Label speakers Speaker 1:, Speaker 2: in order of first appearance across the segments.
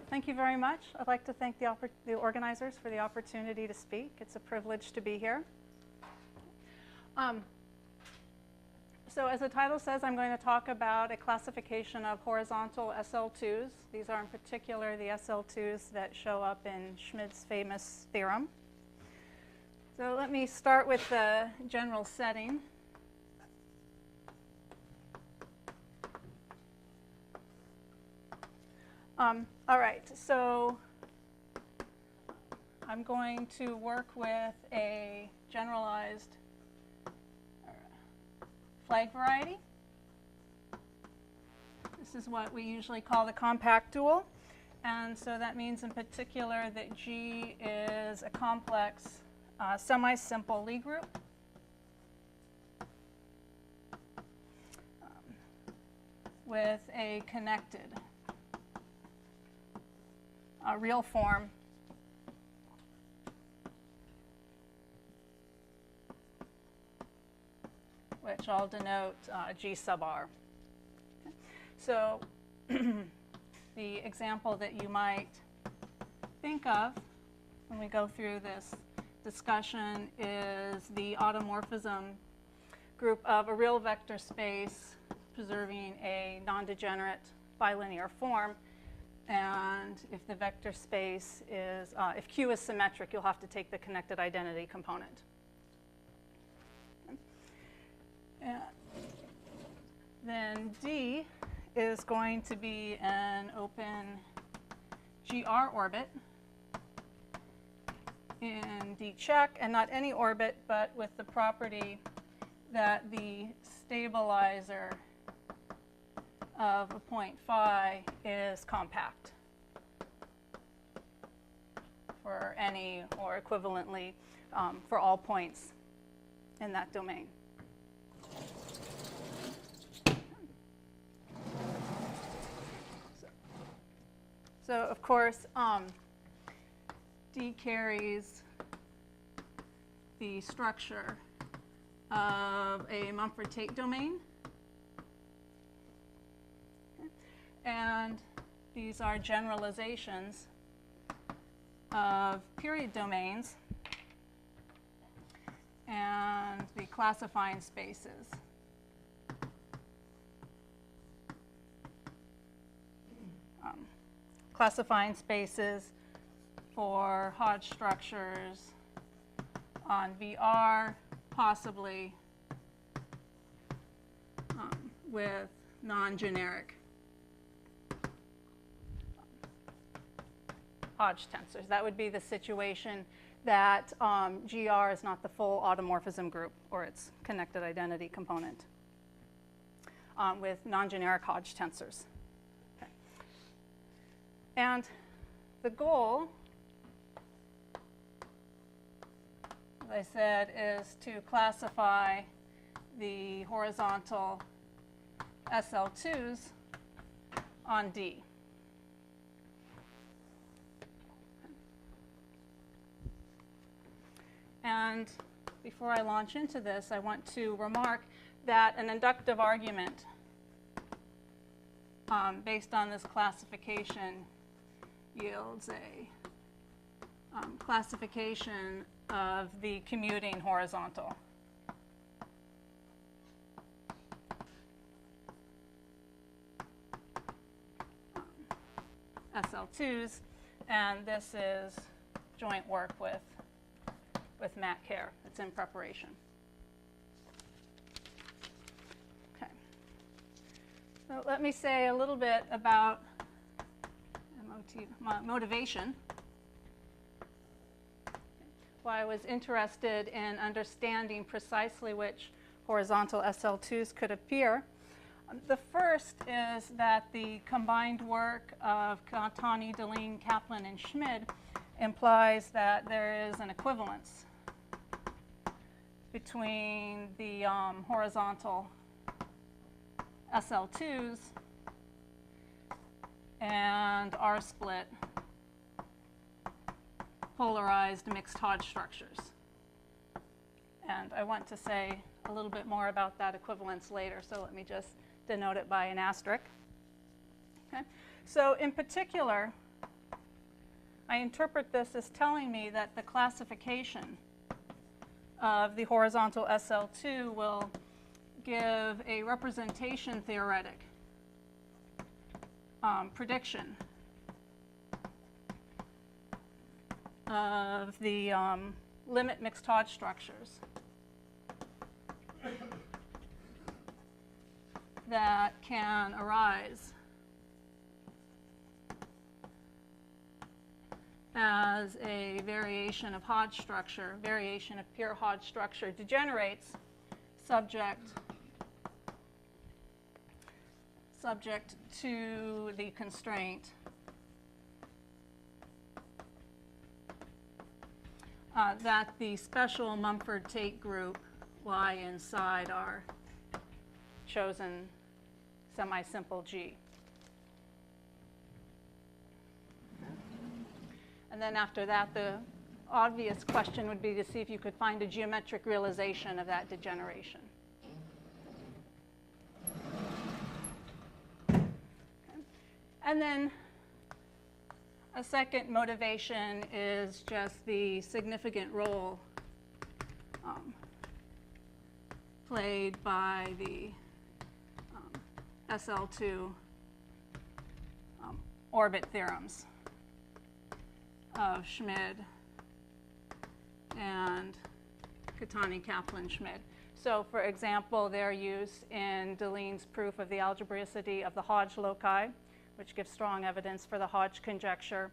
Speaker 1: Thank you very much. I'd like to thank the organizers for the opportunity to speak. It's a privilege to be here. So as the title says, I'm going to talk about a classification of horizontal SL2s. These are in particular the SL2s that show up in Schmidt's famous theorem. So let me start with the general setting. All right, so I'm going to work with a generalized flag variety. This is what we usually call the compact dual. And so that means in particular that G is a complex semi-simple Lie group. With a connected real form which I'll denote G sub R. Okay. So the example that you might think of when we go through this discussion is the automorphism group of a real vector space preserving a non-degenerate bilinear form. And if the vector space is, if Q is symmetric, you'll have to take the connected identity component. And then D is going to be an open GR orbit in D check, and not any orbit, but with the property that the stabilizer of a point phi is compact for any, or equivalently for all points in that domain. So of course, D carries the structure of a Mumford-Tate domain. And these are generalizations of period domains and the classifying spaces. Classifying spaces for Hodge structures on VR, possibly with non-generic Hodge tensors. That would be the situation that GR is not the full automorphism group or its connected identity component with non-generic Hodge tensors. Okay. And the goal, as I said, is to classify the horizontal SL2s on D. And before I launch into this, I want to remark that an inductive argument based on this classification yields a classification of the commuting horizontal. SL2s, and this is joint work with Matt Kerr. It's in preparation. Okay. So let me say a little bit about motivation. Why I was interested in understanding precisely which horizontal SL2s could appear. The first is that the combined work of Catani, Deligne, Kaplan, and Schmid implies that there is an equivalence between the horizontal SL2s and R-split polarized mixed Hodge structures. And I want to say a little bit more about that equivalence later, so let me just denote it by an asterisk. Okay. So in particular, I interpret this as telling me that the classification of the horizontal SL2 will give a representation theoretic prediction of the limit mixed Hodge structures that can arise as a variation of Hodge structure, variation of pure Hodge structure degenerates subject to the constraint that the special Mumford-Tate group lie inside our chosen semi-simple G. And then after that, the obvious question would be to see if you could find a geometric realization of that degeneration. Okay. And then a second motivation is just the significant role played by the SL2 orbit theorems of Schmid and Catani-Kaplan-Schmid. So for example, they're used in Deligne's proof of the algebraicity of the Hodge loci, which gives strong evidence for the Hodge conjecture.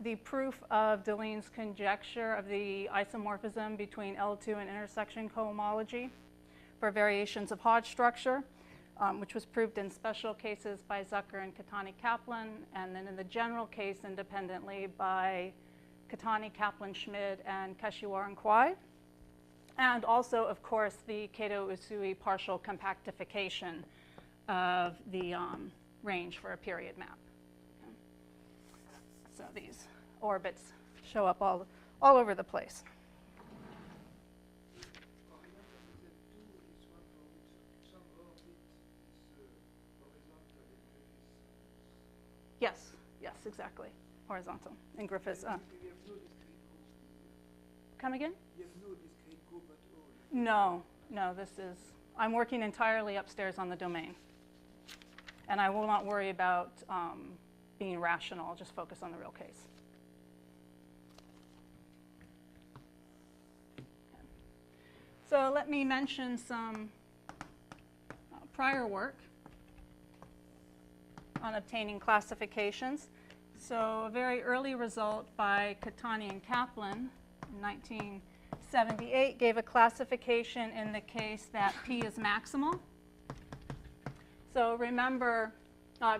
Speaker 1: The proof of Deligne's conjecture of the isomorphism between L2 and intersection cohomology for variations of Hodge structure, which was proved in special cases by Zucker and Catani-Kaplan, and then in the general case independently by Catani-Kaplan-Schmid and Kashiwar and Kwai. And also, of course, the Kato-Usui partial compactification of the range for a period map. Okay. So these orbits show up all over the place. Yes, yes, exactly. Horizontal. In Griffiths. Come again?
Speaker 2: You have no discrete group at all.
Speaker 1: No, no, this is, I'm working entirely upstairs on the domain. And I will not worry about being rational. I'll just focus on the real case. Okay. So let me mention some prior work on obtaining classifications. So a very early result by Catani and Kaplan in 1978 gave a classification in the case that P is maximal. So remember,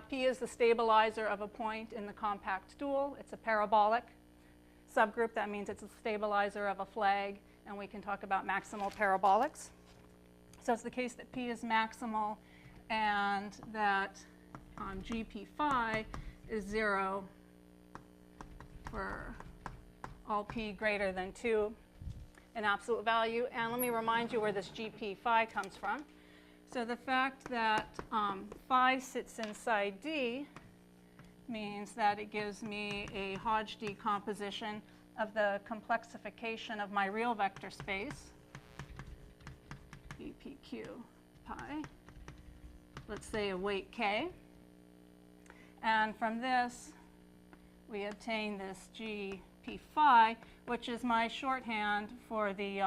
Speaker 1: P is the stabilizer of a point in the compact dual. It's a parabolic subgroup. That means it's a stabilizer of a flag, and we can talk about maximal parabolics. So it's the case that P is maximal and that GP phi is 0 for all P greater than 2 in absolute value. And let me remind you where this GP phi comes from. So the fact that phi sits inside D means that it gives me a Hodge decomposition of the complexification of my real vector space, BPQ pi, let's say a weight K. And from this, we obtain this GP phi, which is my shorthand for the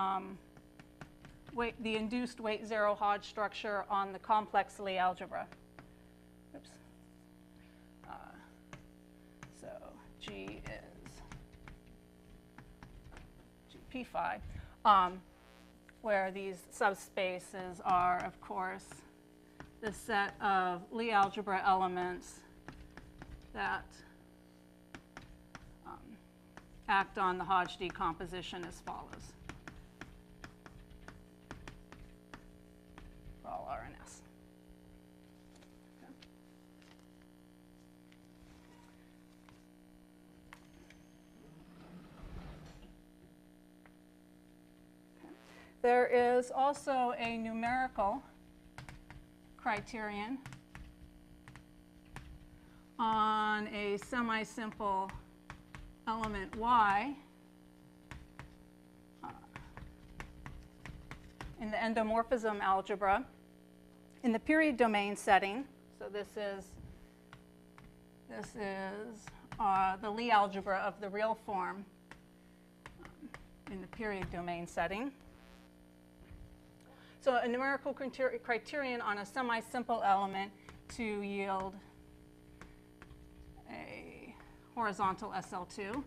Speaker 1: induced weight 0 Hodge structure on the complex Lie algebra. Oops. So G is GP phi, where these subspaces are, of course, the set of Lie algebra elements that act on the Hodge decomposition as follows. For all R and S. Okay. Okay. There is also a numerical criterion on a semi-simple element y in the endomorphism algebra in the period domain setting. So this is the Lie algebra of the real form in the period domain setting. So a numerical criterion on a semi-simple element to yield a horizontal SL2.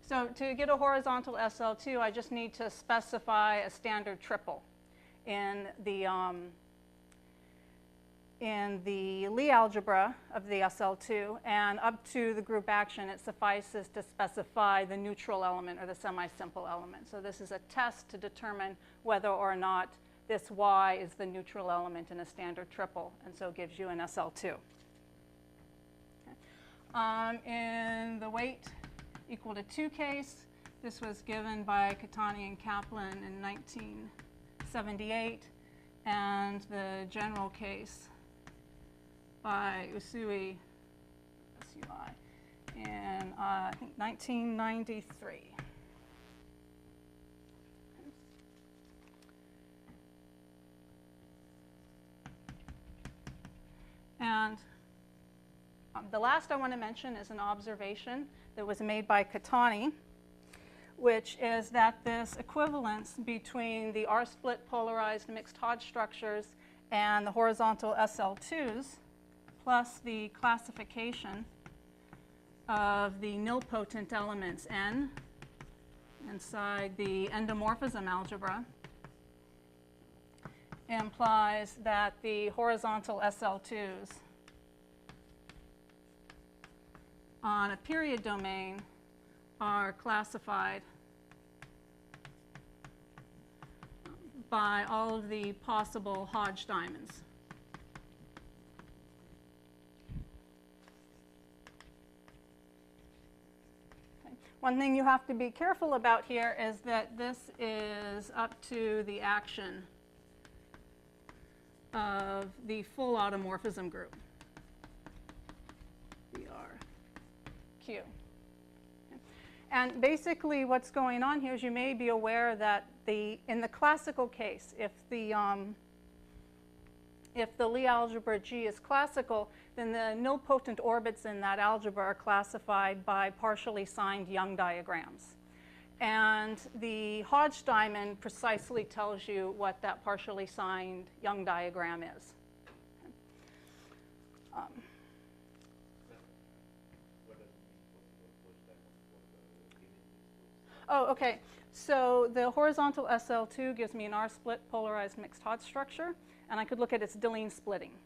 Speaker 1: So to get a horizontal SL2, I just need to specify a standard triple in the Lie algebra of the SL2, and up to the group action, it suffices to specify the neutral element or the semi-simple element. So this is a test to determine whether or not this y is the neutral element in a standard triple, and so it gives you an SL2. Okay. In the weight equal to 2 case, this was given by Catani and Kaplan in 1978, and the general case by Usui in I think 1993. And the last I want to mention is an observation that was made by Catani, which is that this equivalence between the R-split polarized mixed Hodge structures and the horizontal SL2s plus the classification of the nilpotent elements N inside the endomorphism algebra implies that the horizontal SL2s on a period domain are classified by all of the possible Hodge diamonds. Okay. One thing you have to be careful about here is that this is up to the action of the full automorphism group, BRQ. And basically what's going on here is you may be aware that in the classical case, if the Lie algebra G is classical, then the nilpotent orbits in that algebra are classified by partially signed Young diagrams. And the Hodge diamond precisely tells you what that partially signed Young diagram is. Oh, okay. So the horizontal SL2 gives me an R-split polarized mixed Hodge structure, and I could look at its Deligne splitting.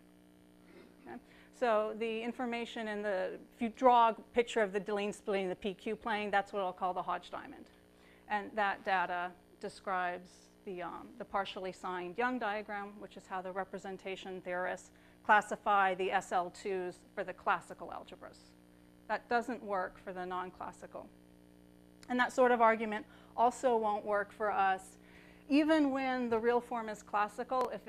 Speaker 1: Okay. So the information in if you draw a picture of the Deligne splitting, the PQ plane, that's what I'll call the Hodge diamond. And that data describes the partially signed Young diagram, which is how the representation theorists classify the SL2s for the classical algebras. That doesn't work for the non-classical. And that sort of argument also won't work for us, even when the real form is classical, if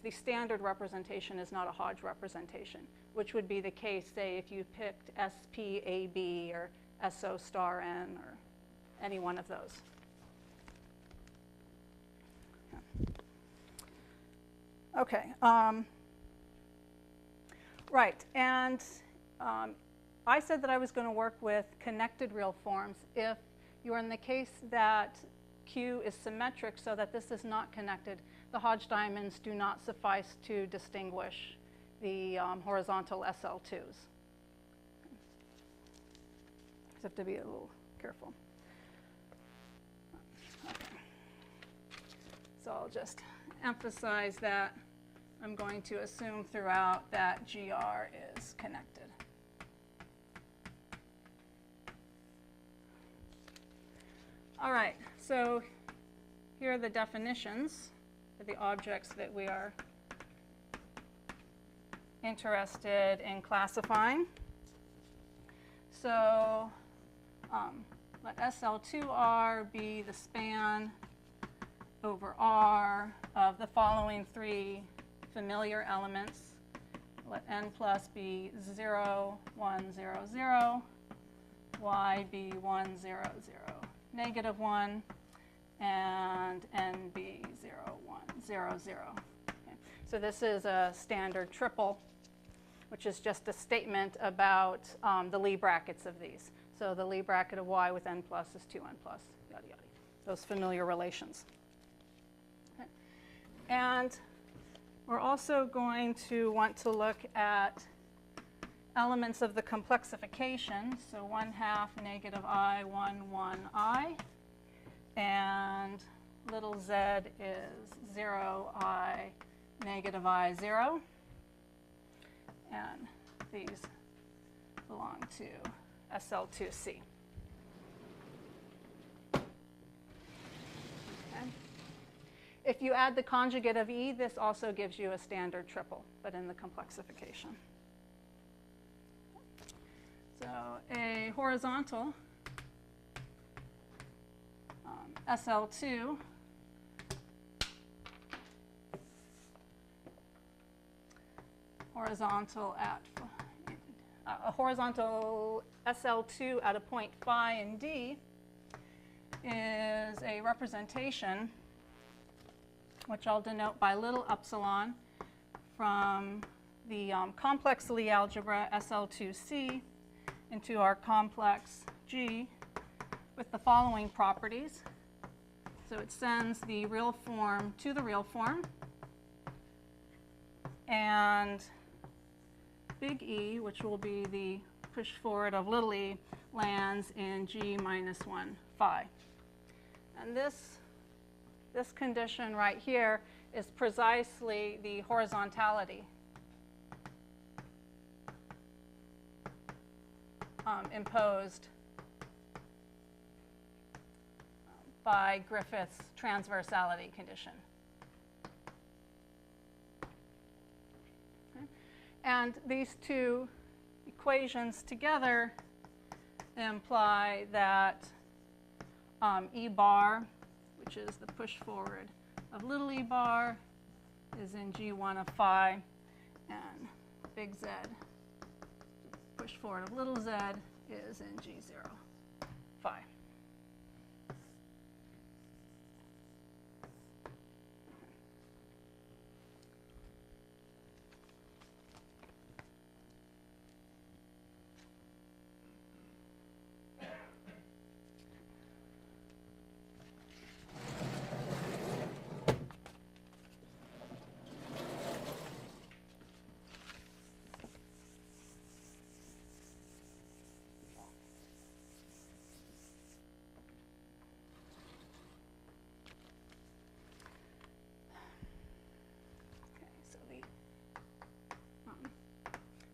Speaker 1: the standard representation is not a Hodge representation, which would be the case, say, if you picked SPAB or SO star N or any one of those. Okay. Right. And I said that I was going to work with connected real forms if you're in the case that Q is symmetric so that this is not connected. The Hodge diamonds do not suffice to distinguish the horizontal SL2s. You have to be a little careful. Okay. So I'll just emphasize that I'm going to assume throughout that GR is connected. All right, so here are the definitions for the objects that we are interested in classifying. So let SL2R be the span over R of the following three familiar elements. Let n plus be 0, 1, 0, 0, y be 1, 0, 0, negative 1, and n be 0, 1, 0, 0. Okay. So this is a standard triple, which is just a statement about the Lie brackets of these. So the Lie bracket of y with n plus is 2n plus, yada, yada. Those familiar relations. Okay. And we're also going to want to look at elements of the complexification. So 1/2 negative I, 1, 1i. And little z is 0i, negative I, 0. And these belong to SL2C. Okay. If you add the conjugate of E, this also gives you a standard triple, but in the complexification. So a horizontal SL2 a horizontal SL2 at a point phi in D is a representation, which I'll denote by little epsilon, from the complex Lie algebra SL2C into our complex G with the following properties. So it sends the real form to the real form, and big E, which will be the push forward of little e, lands in G minus 1 phi. And this condition right here is precisely the horizontality imposed by Griffith's transversality condition. Okay. And these two equations together imply that E bar, which is the push forward of little e bar, is in G1 of phi, and big Z, push forward of little z, is in G0 phi.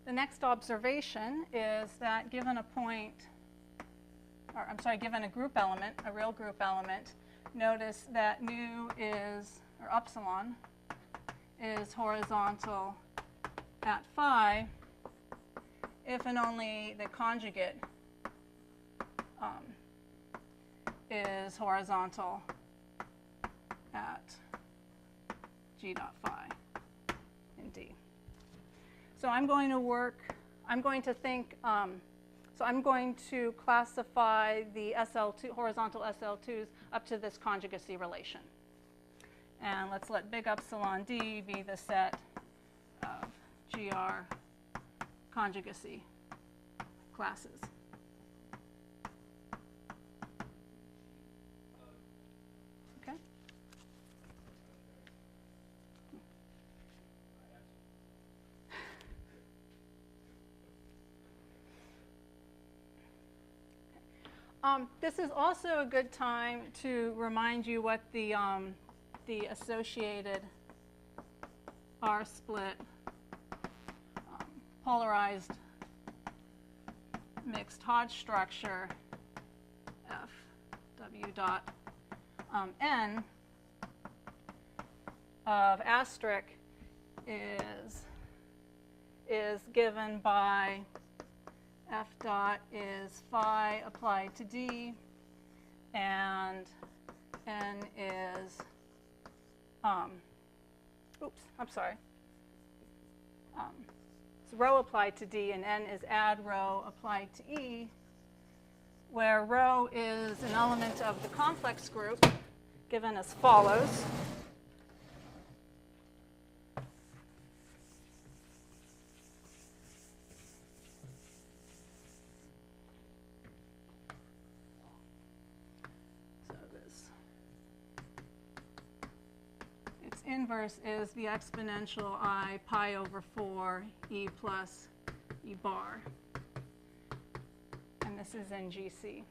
Speaker 1: The next observation is that given a point, or I'm sorry, given a group element, a real group element, notice that nu is, or epsilon, is horizontal at phi if and only the conjugate is horizontal at G dot phi in D. So I'm going to classify the SL2, horizontal SL2s up to this conjugacy relation. And let's let big epsilon D be the set of GR conjugacy classes. Okay? This is also a good time to remind you what the associated R-split polarized mixed Hodge structure F W dot N of asterisk is given by F dot is phi applied to D, and N is, oops, I'm sorry. it's rho applied to D, and N is add rho applied to E, where rho is an element of the complex group given as follows. So its inverse is the exponential I pi over 4 E plus E bar. And this is in GC.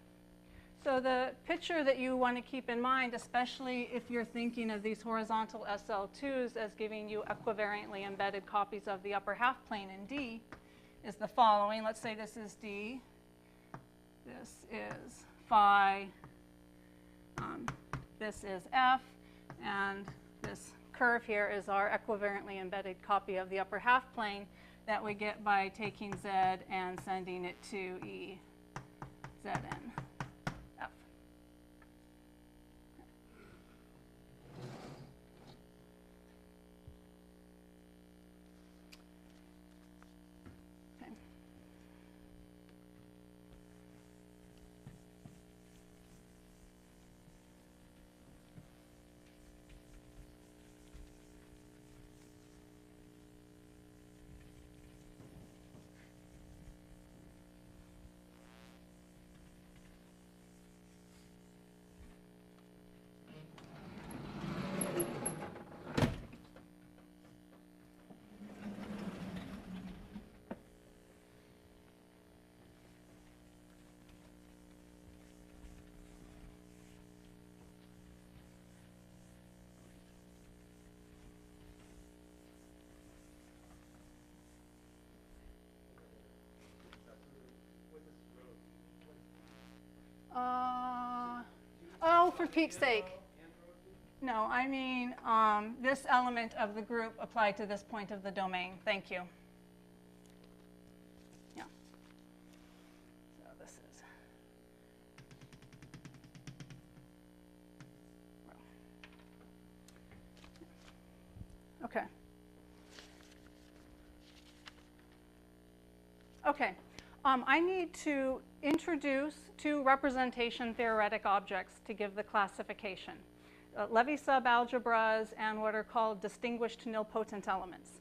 Speaker 1: So the picture that you want to keep in mind, especially if you're thinking of these horizontal SL2s as giving you equivariantly embedded copies of the upper half plane in D, is the following. Let's say this is D. This is phi. This is F. And this curve here is our equivariantly embedded copy of the upper half plane that we get by taking Z and sending it to E. Zn F. Okay. Oh, for Pete's sake. No, I mean this element of the group applied to this point of the domain. Thank you. Yeah. So this is okay. Okay. I need to introduce two representation theoretic objects to give the classification. Levy Sub Algebras and what are called distinguished nilpotent elements.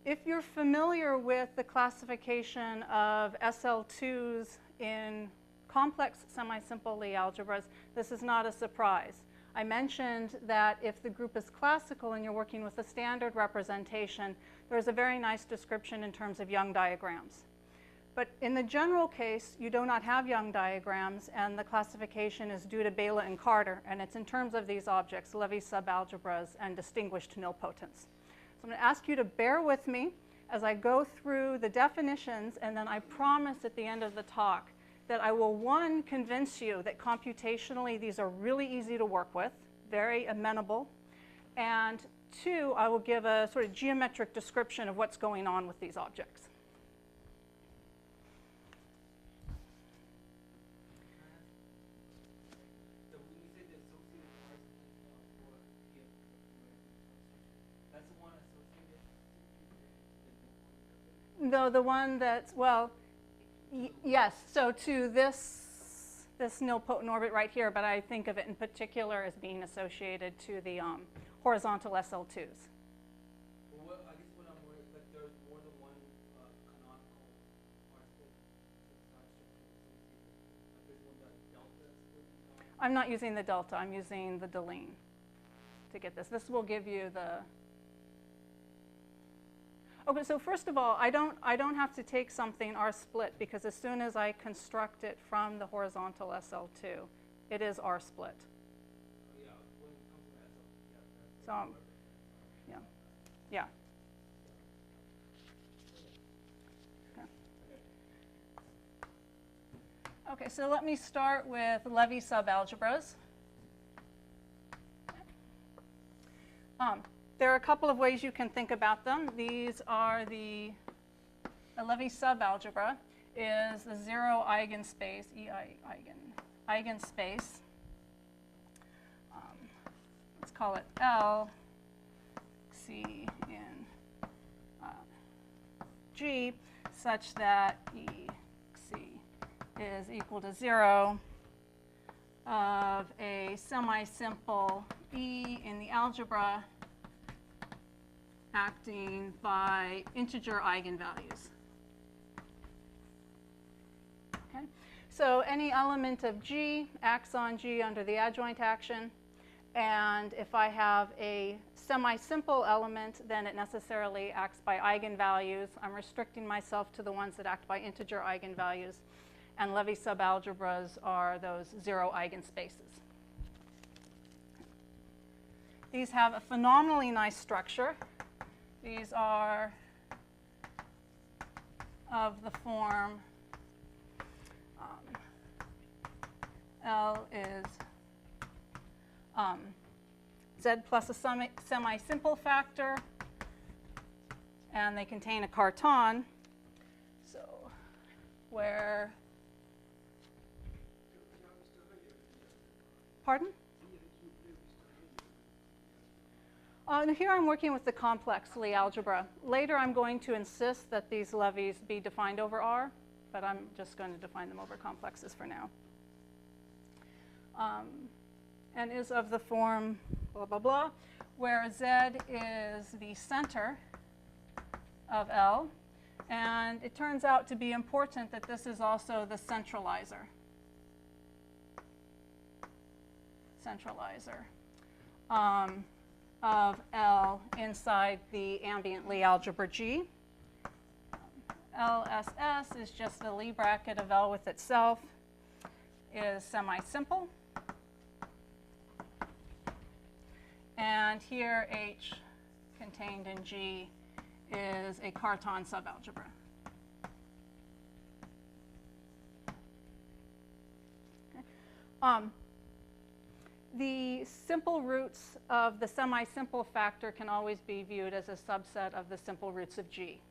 Speaker 1: If you're familiar with the classification of SL2s in complex semi-simple Lie algebras, this is not a surprise. I mentioned that if the group is classical and you're working with a standard representation, there's a very nice description in terms of Young diagrams. But in the general case, you do not have Young diagrams, and the classification is due to Bela and Carter, and it's in terms of these objects, Levy Sub Algebras and distinguished nilpotents. So I'm going to ask you to bear with me as I go through the definitions, and then I promise at the end of the talk that I will, one, convince you that computationally these are really easy to work with, very amenable, and two, I will give a sort of geometric description of what's going on with these objects. No, the one that's, well, yes, so to this nilpotent orbit right here, but I think of it in particular as being associated to the horizontal SL2s.
Speaker 2: Well, I guess what I'm worried, like there's more than one canonical R-split like there's one that delta is.
Speaker 1: I'm not using the delta, I'm using the Deligne to get this. This will give you the. Okay, so first of all, I don't have to take something R-split because as soon as I construct it from the horizontal SL2, it is R-split.
Speaker 2: Yeah, when it comes to SL,
Speaker 1: So, yeah. Okay, so let me start with Levy Sub Algebras. There are a couple of ways you can think about them. These are the Levy Sub Algebra is the zero eigenspace, eigenspace. Let's call it L, C in G such that EC is equal to 0 of a semi-simple E in the algebra acting by integer eigenvalues. Okay? So any element of G acts on G under the adjoint action. And if I have a semi-simple element, then it necessarily acts by eigenvalues. I'm restricting myself to the ones that act by integer eigenvalues. And Levy Sub Algebras are those zero eigenspaces. These have a phenomenally nice structure. These are of the form L is Z plus a semi-simple factor, and they contain a carton. So where, pardon? Here I'm working with the complex Lie algebra. Later I'm going to insist that these levies be defined over R, but I'm just going to define them over complexes for now. And is of the form blah, blah, blah, where Z is the center of L. And it turns out to be important that this is also the centralizer. Of L inside the ambient Lie algebra G. LSS is just the Lie bracket of L with itself, is semi-simple. And here H contained in G is a carton subalgebra. Okay. The simple roots of the semi-simple factor can always be viewed as a subset of the simple roots of G.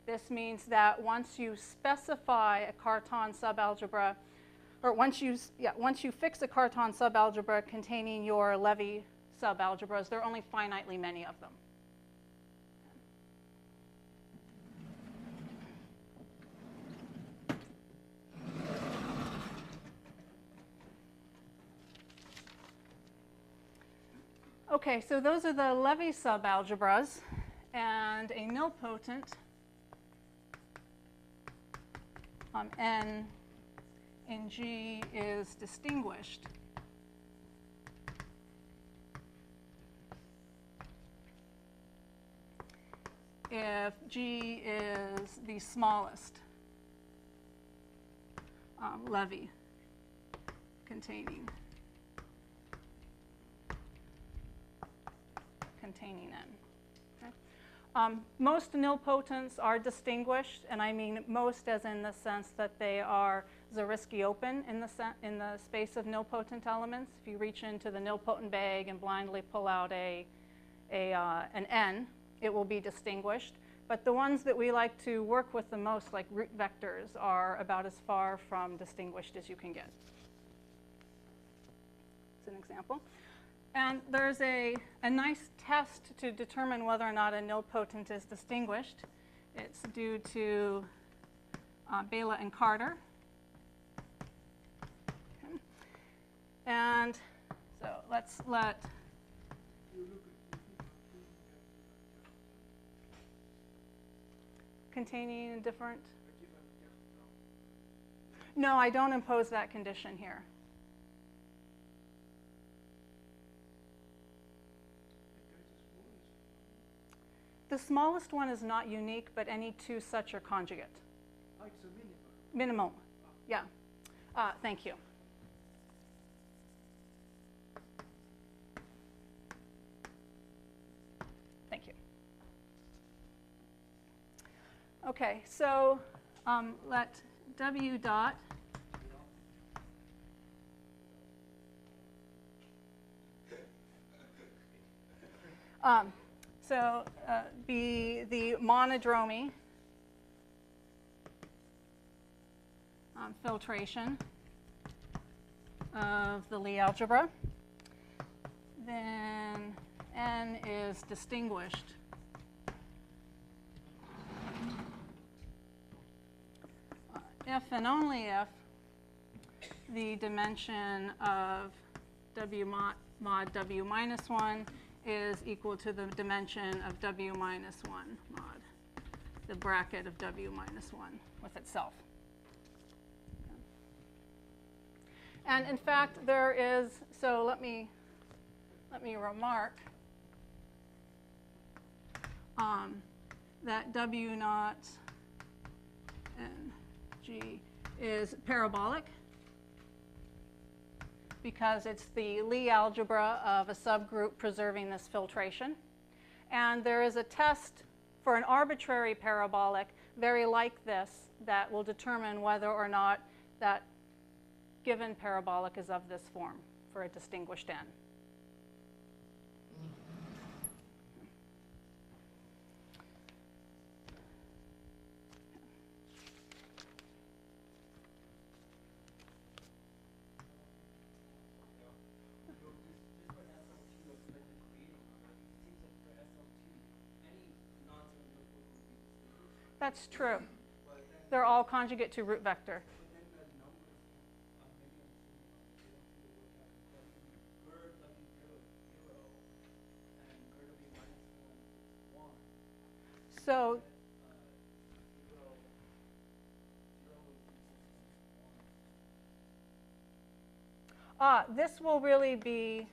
Speaker 1: This means that once you specify a carton subalgebra, or once you fix a carton subalgebra containing your Levy subalgebras, there are only finitely many of them. Okay, so those are the Levy subalgebras, and a nilpotent N in G is distinguished if G is the smallest Levy containing N. Okay. Most nilpotents are distinguished, and I mean most as in the sense that they are Zariski open in the space of nilpotent elements. If you reach into the nilpotent bag and blindly pull out an N, it will be distinguished. But the ones that we like to work with the most, like root vectors, are about as far from distinguished as you can get. As an example. And there's a nice test to determine whether or not a nilpotent is distinguished. It's due to Bela and Carter. Okay. And so let's let containing a different. No, I don't impose that condition here. The smallest one is not unique, but any two such are conjugate.
Speaker 2: Oh, it's a minimum.
Speaker 1: Minimum. Yeah. Thank you. Thank you. Okay, so let W dot be the monodromy filtration of the Lie algebra. Then N is distinguished if and only if the dimension of W mod W minus 1 is equal to the dimension of W minus 1 mod the bracket of W minus 1 with itself. And in fact, there is, so let me remark that W naught and G is parabolic because it's the Lie algebra of a subgroup preserving this filtration. And there is a test for an arbitrary parabolic very like this that will determine whether or not that given parabolic is of this form for a distinguished n. That's true. They're all conjugate to root vector. So this will really be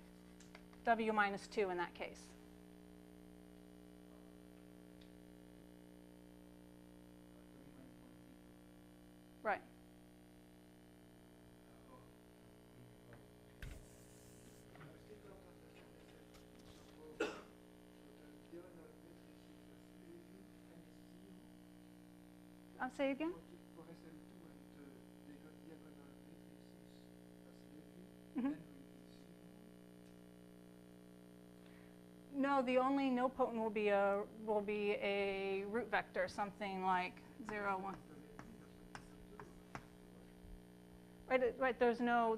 Speaker 1: W minus 2 in that case. Right. I'll say again. Mm-hmm. No, the only nilpotent will be a root vector, something like 0, 1. Right. There's no.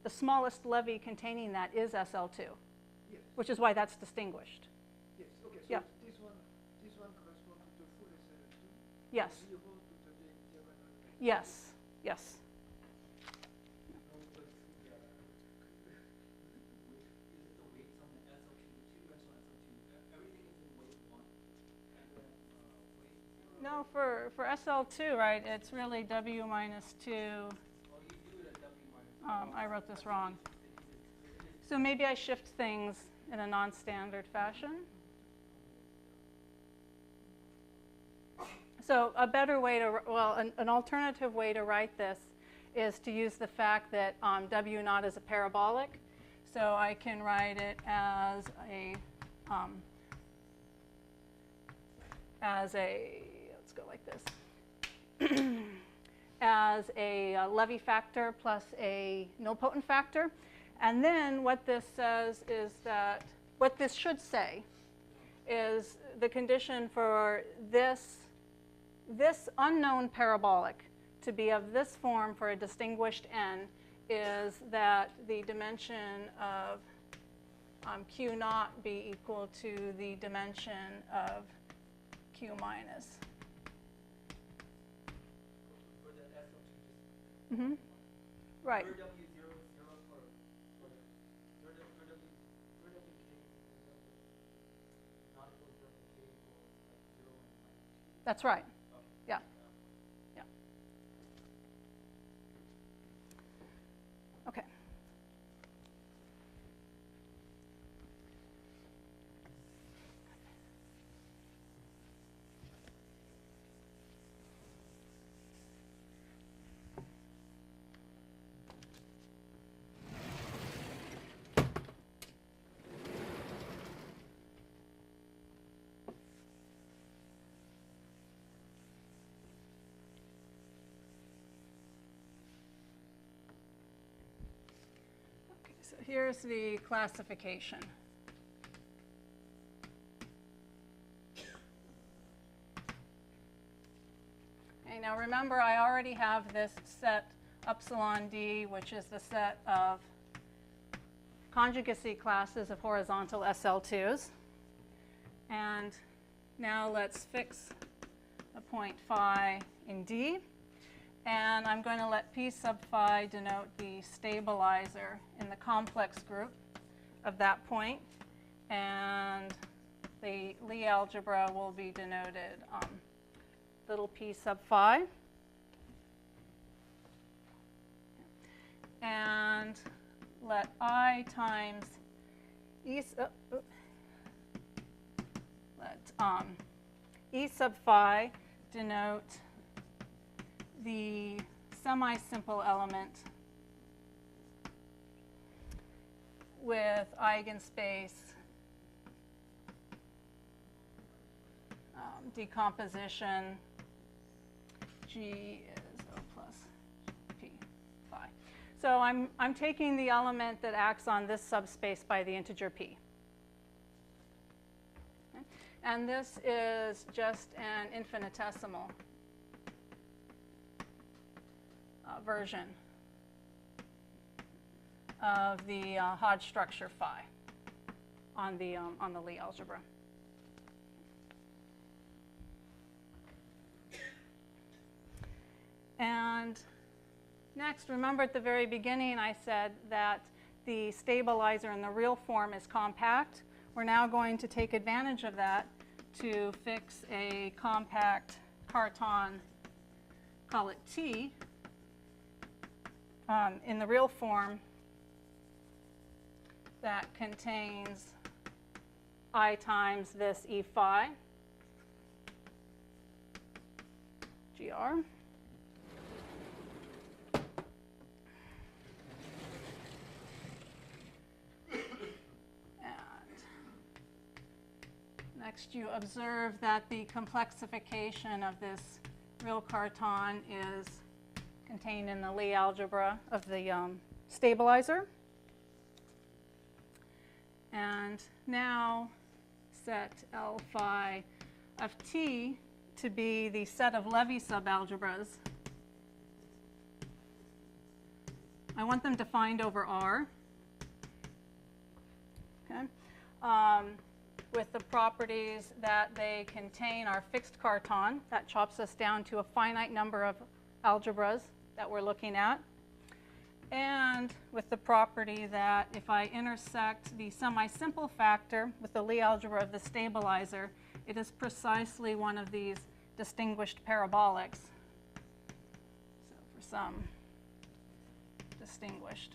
Speaker 1: The smallest Levy containing that is SL2, yes. Which is why that's distinguished.
Speaker 3: Yes. Okay. So
Speaker 1: yeah.
Speaker 3: This one corresponds to the full SL2.
Speaker 1: Yes.
Speaker 3: 0 to the diagonal.
Speaker 1: Yes. Yes. No, for SL2, right, it's really W minus 2. I wrote this wrong. So maybe I shift things in a non-standard fashion. So a better way to, well, an alternative way to write this is to use the fact that W naught is a parabolic. So I can write it as a let's go like this, as a Levy factor plus a nilpotent factor. And then what this says is that, what this should say is the condition for this unknown parabolic to be of this form for a distinguished n is that the dimension of Q naught be equal to the dimension of Q minus. Mm-hmm. Right. That's right. Yeah. Yeah. Okay. So here's the classification. Okay, now remember I already have this set epsilon d, which is the set of conjugacy classes of horizontal SL2s. And now let's fix a point phi in D. And I'm going to let P sub phi denote the stabilizer in the complex group of that point. And the Lie algebra will be denoted little p sub phi. And let I times E sub, E sub phi denote the semi-simple element with eigenspace decomposition G is O plus P phi. So I'm taking the element that acts on this subspace by the integer P. Okay. And this is just an infinitesimal version of the Hodge structure phi on the Lie algebra. And next, remember at the very beginning I said that the stabilizer in the real form is compact. We're now going to take advantage of that to fix a compact carton, call it T, in the real form that contains I times this E phi, GR. Next, you observe that the complexification of this real carton is contained in the Lie algebra of the stabilizer. And now set L phi of T to be the set of Levy sub algebras. I want them defined over R. Okay. With the properties that they contain our fixed carton. That chops us down to a finite number of algebras that we're looking at. And with the property that if I intersect the semi-simple factor with the Lie algebra of the stabilizer, it is precisely one of these distinguished parabolics. So for some distinguished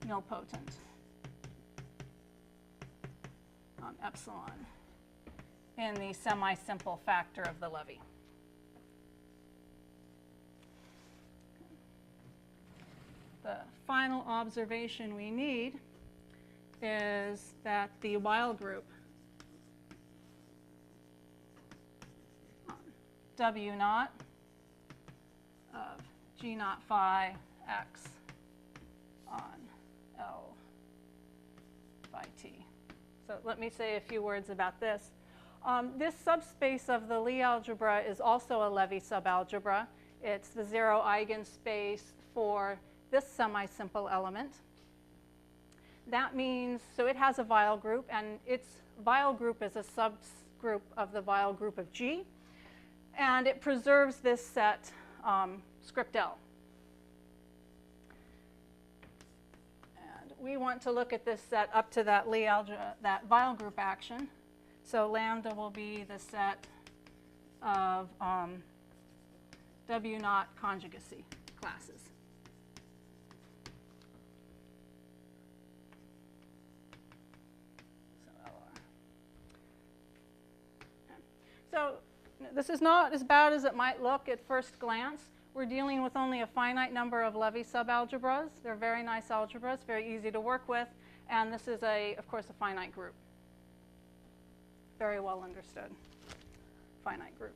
Speaker 1: nilpotent epsilon in the semi-simple factor of the Levy. The final observation we need is that the while group W naught of G naught phi x on L phi t. So let me say a few words about this. This subspace of the Lie algebra is also a Levy sub algebra. It's the zero eigenspace for this semi-simple element. That means, so it has a Weil group, and its Weil group is a subgroup of the Weil group of G, and it preserves this set script L. And we want to look at this set up to that Lie algebra, that Weil group action. So lambda will be the set of W naught conjugacy classes. So this is not as bad as it might look at first glance. We're dealing with only a finite number of Levy subalgebras. They're very nice algebras, very easy to work with. And this is, of course, a finite group. Very well understood finite group.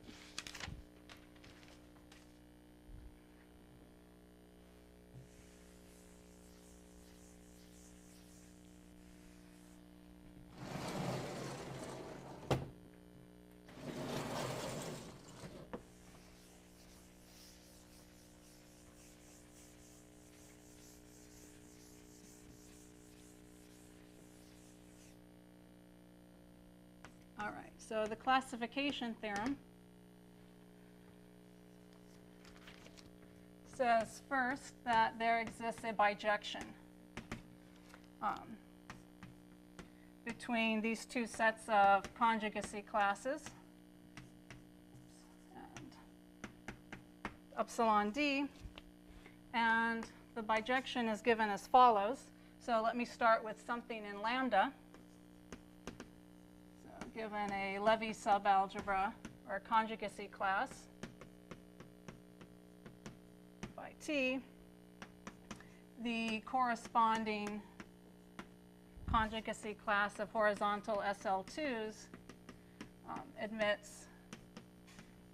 Speaker 1: All right, so the classification theorem says first that there exists a bijection between these two sets of conjugacy classes, and epsilon d, and the bijection is given as follows. So let me start with something in lambda. So given a Levy Sub Algebra or conjugacy class by T, the corresponding conjugacy class of horizontal SL2s admits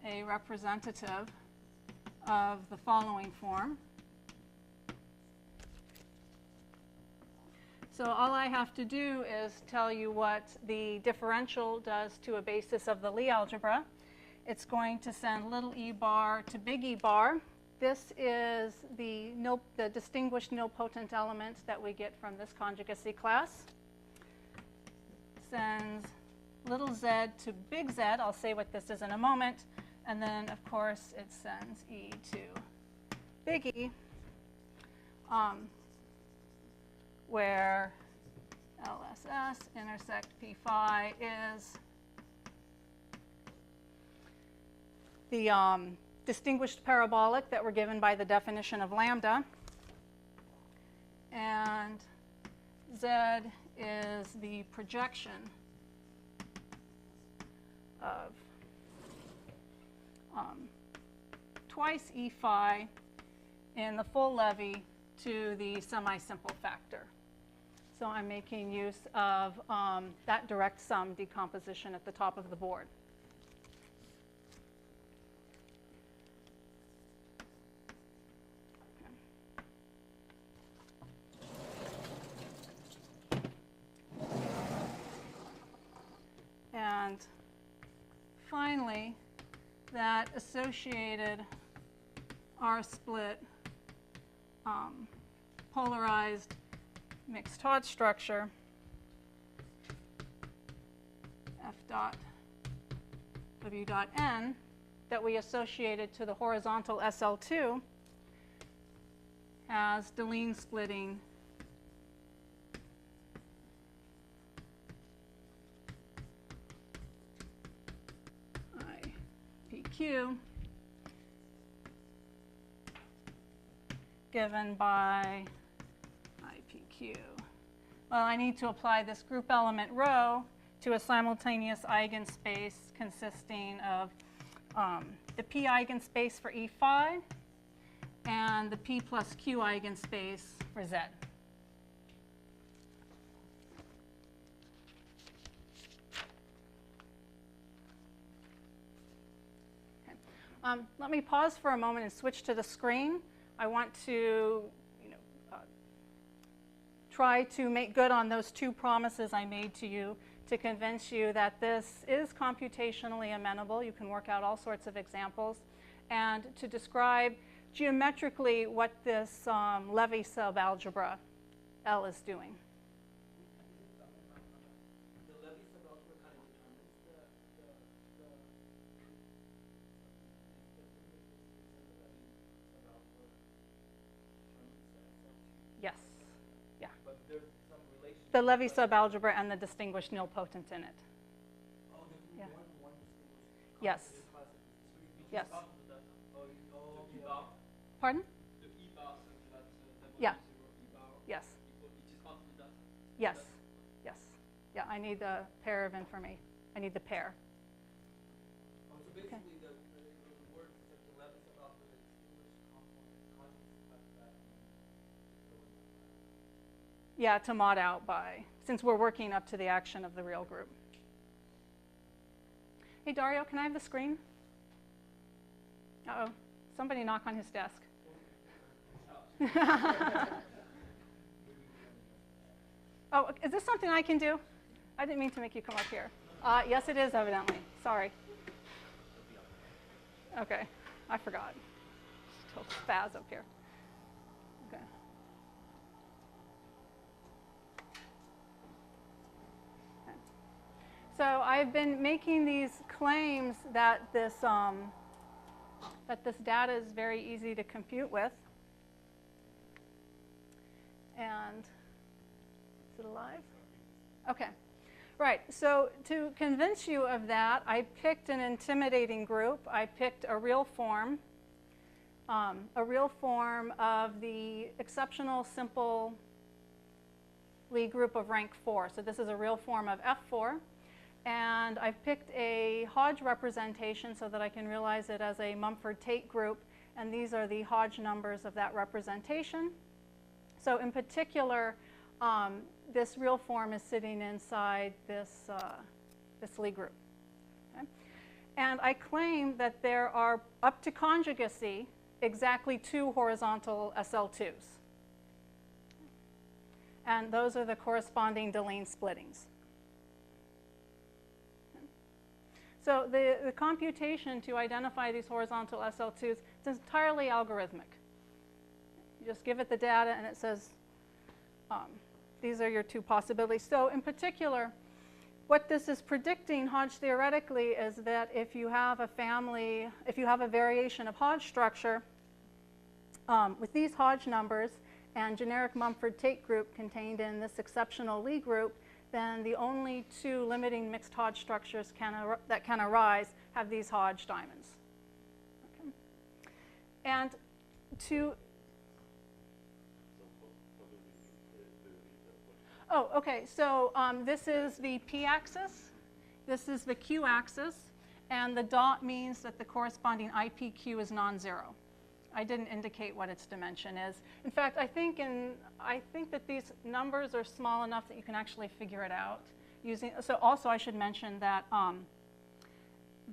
Speaker 1: a representative of the following form. So all I have to do is tell you what the differential does to a basis of the Lie algebra. It's going to send little e bar to big E bar. This is the distinguished nilpotent element that we get from this conjugacy class. Sends little z to big Z. I'll say what this is in a moment. And then, of course, it sends e to big E, where LSS intersect P phi is the distinguished parabolic that we're given by the definition of lambda. And Z is the projection of twice E phi in the full Levy to the semi-simple factor. So I'm making use of that direct sum decomposition at the top of the board. And finally, that associated R-split polarized mixed Todd structure, F dot W dot N, that we associated to the horizontal SL2 has Deligne splitting IPQ given by IPQ. Well, I need to apply this group element rho to a simultaneous eigenspace consisting of the P eigenspace for E phi and the P plus Q eigenspace for Z. Okay. Let me pause for a moment and switch to the screen. I want to try to make good on those two promises I made to you to convince you that this is computationally amenable. You can work out all sorts of examples. And to describe geometrically what this Levy Sub Algebra L is doing.
Speaker 2: The Levy Sub Algebra kind of determines the
Speaker 1: Yes. Yeah.
Speaker 2: But there's some relation.
Speaker 1: The Levy Sub Algebra and the distinguished nilpotent in it.
Speaker 2: Oh, there's
Speaker 1: Yeah.
Speaker 2: one distinguished.
Speaker 1: Yes. Yes. Pardon?
Speaker 2: The E bar, so that's
Speaker 1: Yeah.
Speaker 2: E bar.
Speaker 1: Yes.
Speaker 2: Which is constant to that.
Speaker 1: Yes. Yes. Yeah, I need the pair of information. I need the pair.
Speaker 2: So basically, the word is that the Levy Sub Algebra is distinguished component conjugacy like that, and then fill in that.
Speaker 1: Yeah, to mod out by, since we're working up to the action of the real group. Hey, Dario, can I have the screen? Uh-oh, somebody knock on his desk. Oh, is this something I can do? I didn't mean to make you come up here. Yes, it is, evidently. Sorry. Okay, I forgot. Total spaz up here. Okay. So I've been making these claims that this that this data is very easy to compute with. And is it alive? Okay. Right. So to convince you of that, I picked an intimidating group. I picked a real form of the exceptional simple Lie group of rank 4. So this is a real form of F4. And I've picked a Hodge representation so that I can realize it as a Mumford-Tate group. And these are the Hodge numbers of that representation. So in particular, this real form is sitting inside this Lie group. Okay? And I claim that there are, up to conjugacy, exactly 2 horizontal SL2s. And those are the corresponding Deligne splittings. Okay? So the computation to identify these horizontal SL2s is entirely algorithmic. You just give it the data and it says, these are your 2 possibilities. So in particular, what this is predicting Hodge theoretically is that if you have a family, if you have a variation of Hodge structure with these Hodge numbers and generic Mumford-Tate group contained in this exceptional Lie group, then the only 2 limiting mixed Hodge structures that can arise have these Hodge diamonds. Okay. And to Oh, okay. So this is the p-axis. This is the q-axis. And the dot means that the corresponding IPQ is non-zero. I didn't indicate what its dimension is. In fact, I think that these numbers are small enough that you can actually figure it out. So also I should mention that,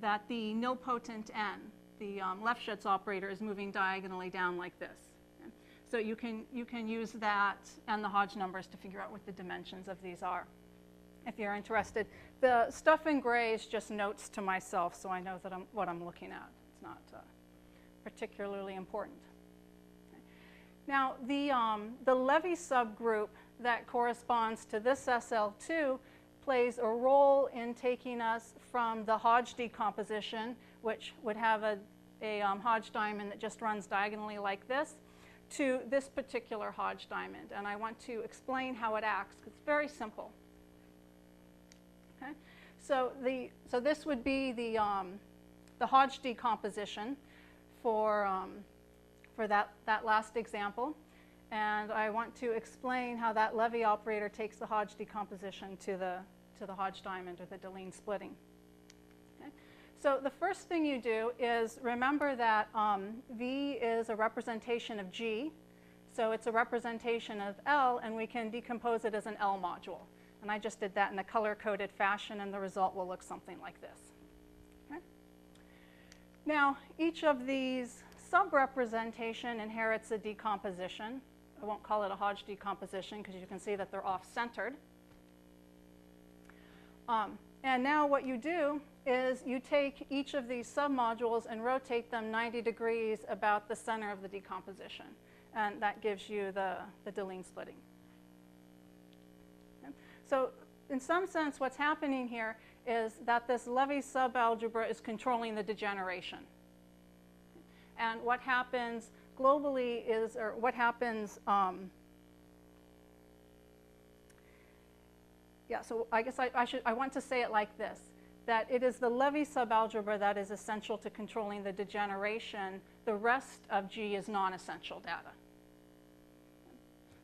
Speaker 1: that the nilpotent n, the Lefschetz operator, is moving diagonally down like this. So you can use that and the Hodge numbers to figure out what the dimensions of these are, if you're interested. The stuff in gray is just notes to myself, so I know that what I'm looking at. It's not particularly important. Okay. Now, the Levy subgroup that corresponds to this SL2 plays a role in taking us from the Hodge decomposition, which would have a Hodge diamond that just runs diagonally like this, to this particular Hodge diamond. And I want to explain how it acts, because it's very simple. Okay? So this would be the Hodge decomposition for that last example. And I want to explain how that Levy operator takes the Hodge decomposition to the Hodge diamond, or the Deligne splitting. Okay? So the first thing you do is remember that V is a representation of G. So it's a representation of L, and we can decompose it as an L module. And I just did that in a color-coded fashion, and the result will look something like this. Okay? Now, each of these sub-representation inherits a decomposition. I won't call it a Hodge decomposition, because you can see that they're off-centered. And now what you do is you take each of these submodules and rotate them 90 degrees about the center of the decomposition. And that gives you the Deligne splitting. Okay. So in some sense, what's happening here is that this Levy sub algebra is controlling the degeneration. And what happens globally is, or what happens, yeah, so I guess I want to say it like this, that it is the Levy sub algebra that is essential to controlling the degeneration. The rest of G is non-essential data.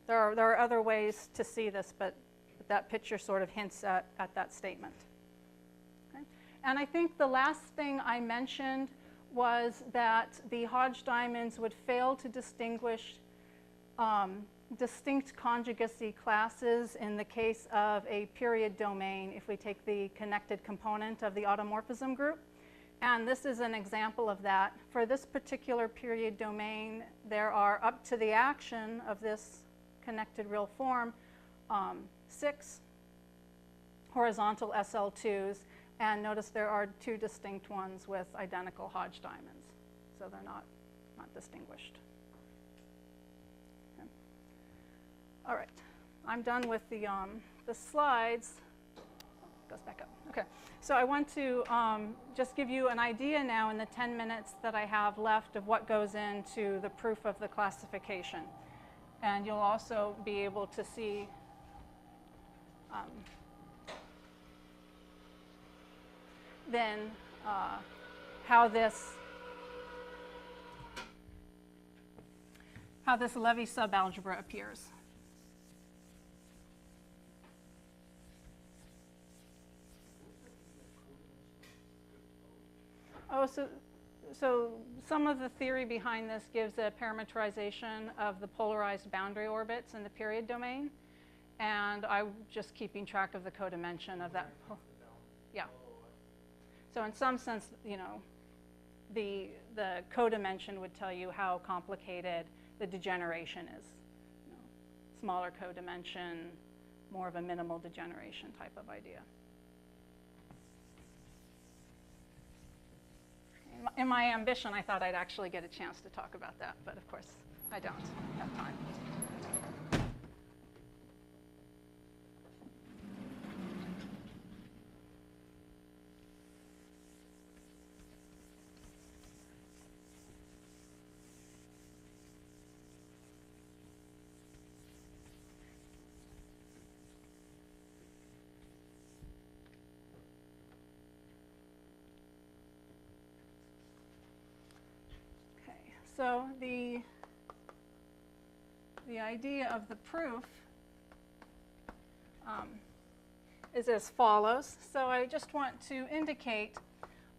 Speaker 1: There are other ways to see this, but that picture sort of hints at that statement. Okay? And I think the last thing I mentioned was that the Hodge diamonds would fail to distinguish distinct conjugacy classes in the case of a period domain if we take the connected component of the automorphism group. And this is an example of that. For this particular period domain, there are, up to the action of this connected real form, 6 horizontal SL2s. And notice there are 2 distinct ones with identical Hodge diamonds. So they're not distinguished. Okay. All right, I'm done with the slides. goes back up. Okay, so I want to just give you an idea now in the 10 minutes that I have left of what goes into the proof of the classification. And you'll also be able to see then how this Levy Sub Algebra appears. Oh, so some of the theory behind this gives a parameterization of the polarized boundary orbits in the period domain, and I'm just keeping track of the codimension of that. Yeah. So in some sense, you know, the codimension would tell you how complicated the degeneration is. You know, smaller codimension, more of a minimal degeneration type of idea. In my ambition, I thought I'd actually get a chance to talk about that, but of course, I don't have time. So the idea of the proof is as follows. So I just want to indicate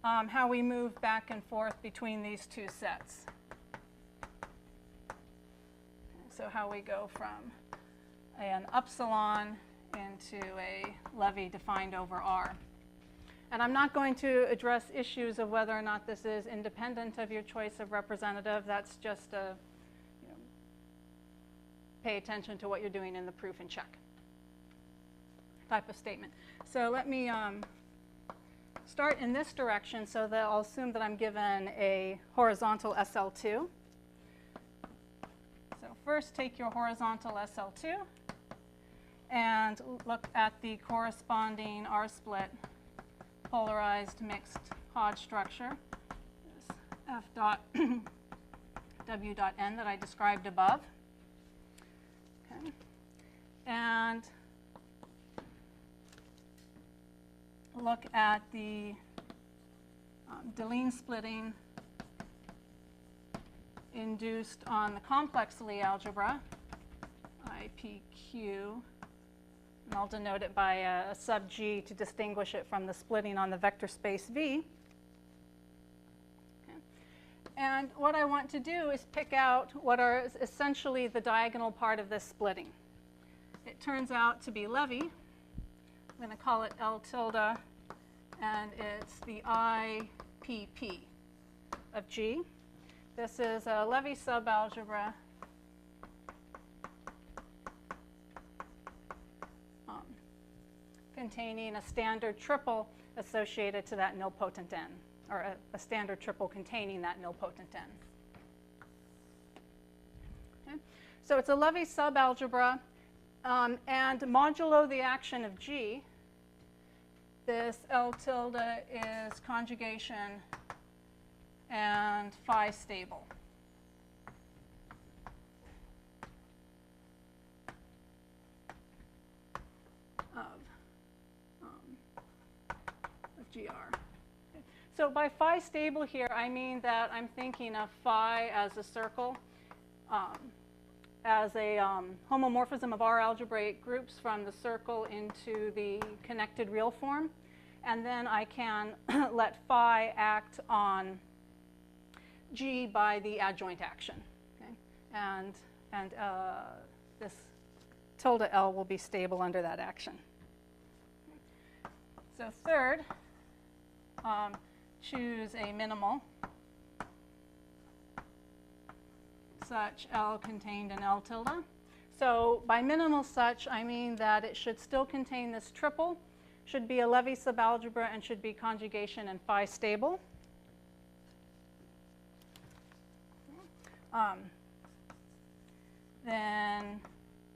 Speaker 1: how we move back and forth between these two sets. So how we go from an upsilon into a Levy defined over R. And I'm not going to address issues of whether or not this is independent of your choice of representative. That's just a, you know, pay attention to what you're doing in the proof and check type of statement. So let me start in this direction so that I'll assume that I'm given a horizontal SL2. So first take your horizontal SL2 and look at the corresponding R split polarized mixed Hodge structure, this F dot W dot N that I described above. Okay. And look at the Deligne splitting induced on the complex Lie algebra, IPQ. And I'll denote it by a sub G to distinguish it from the splitting on the vector space V. Okay. And what I want to do is pick out what are essentially the diagonal part of this splitting. It turns out to be Levy. I'm going to call it L tilde, and it's the IPP of G. This is a Levy sub algebra containing a standard triple associated to that nilpotent n, or a standard triple containing that nilpotent n. Okay. So it's a Levy sub algebra, and modulo the action of G, this L tilde is conjugation and phi stable. Of GR. Okay. So by phi stable here, I mean that I'm thinking of phi as a circle, as a homomorphism of R algebraic groups from the circle into the connected real form. And then I can let phi act on G by the adjoint action. Okay? And this tilde L will be stable under that action. So third, choose a minimal such L contained in L tilde. So by minimal such, I mean that it should still contain this triple, should be a Levy sub algebra, and should be conjugation and phi stable. Then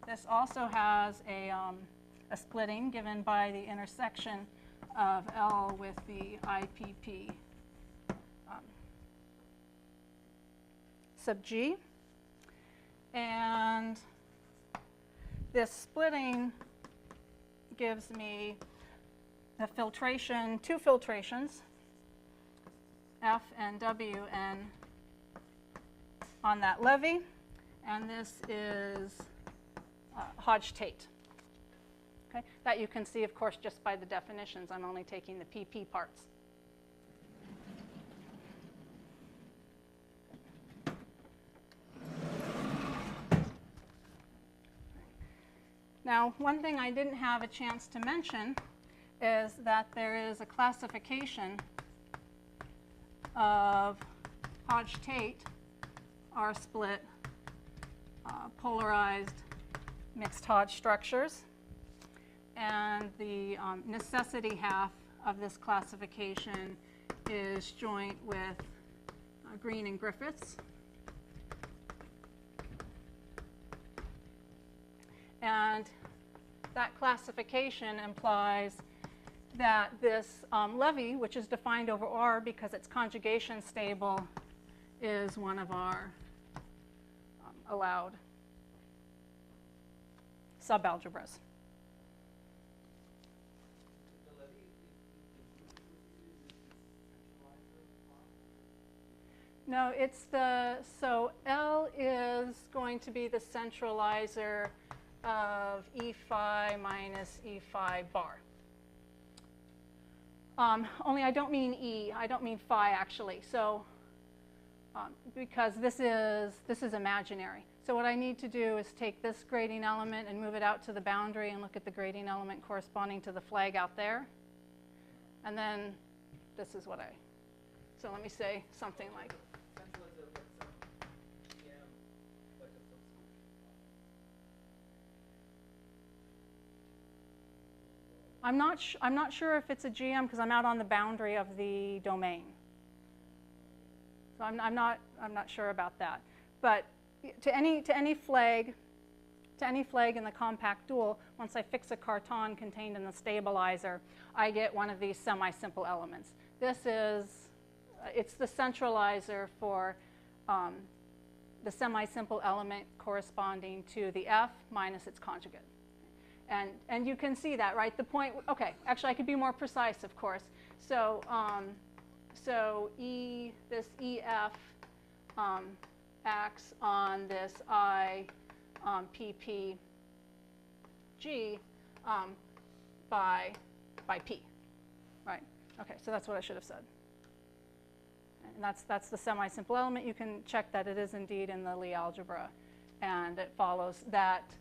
Speaker 1: this also has a splitting given by the intersection of L with the IPP sub G. And this splitting gives me the filtration, two filtrations, F and WN on that Levy. And this is Hodge-Tate. Okay? That you can see, of course, just by the definitions. I'm only taking the PP parts. Now, one thing I didn't have a chance to mention is that there is a classification of Hodge-Tate R-split polarized mixed Hodge structures. And the necessity half of this classification is joint with Green and Griffiths. And that classification implies that this Levy, which is defined over R because it's conjugation stable, is one of our allowed subalgebras. No, it's the, so L is going to be the centralizer of E phi minus E phi bar. Only I don't mean E, I don't mean phi actually. So because this is imaginary. So what I need to do is take this grading element and move it out to the boundary and look at the grading element corresponding to the flag out there. And then this is what so let me say something like, I'm not sure if it's a GM because I'm out on the boundary of the domain. So I'm not sure about that. But to any flag in the compact dual, once I fix a carton contained in the stabilizer, I get one of these semi-simple elements. This is it's the centralizer for the semi-simple element corresponding to the F minus its conjugate. And you can see that, right? The point, okay, actually I could be more precise, of course. So, this EF acts on this IPP G by P, right? Okay, so that's what I should have said. And that's the semi-simple element. You can check that it is indeed in the Lie algebra, and it follows that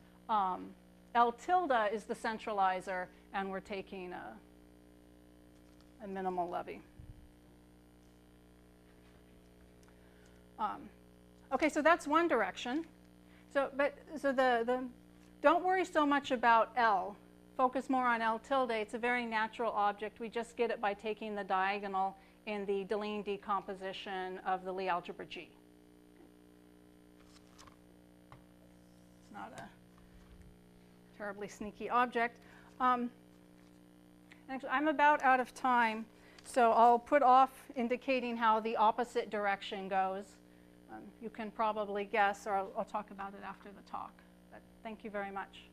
Speaker 1: L tilde is the centralizer, and we're taking a minimal Levy. Okay, so that's one direction. So don't worry so much about L. Focus more on L tilde. It's a very natural object. We just get it by taking the diagonal in the Deligne decomposition of the Lie algebra G. It's not a terribly sneaky object. Actually, I'm about out of time, so I'll put off indicating how the opposite direction goes. You can probably guess, or I'll talk about it after the talk. But thank you very much.